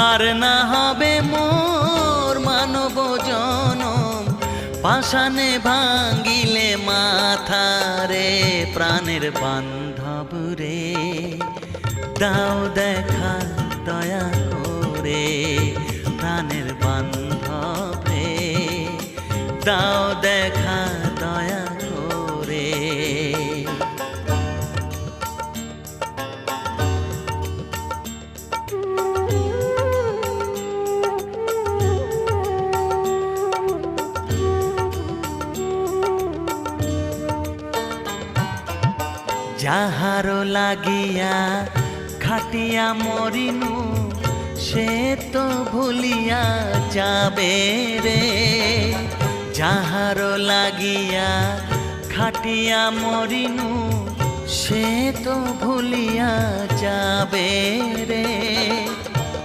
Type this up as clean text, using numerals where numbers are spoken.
আর না হবে মোর মানব জনম, পাষাণে ভাঙ্গিলে মাথা রে। প্রাণের বান্ধব রে, দাও দেখা দয়া করে। প্রাণের বান্ধব রে, দাও দেখা দয়া করে। যাহারো লাগিয়া খাটিয়া মরিনু, সে তো ভুলিয়া যাবে রে। যাহারো লাগিয়া খাটিয়া মরিনু, সে তো ভুলিয়া যাবে রে।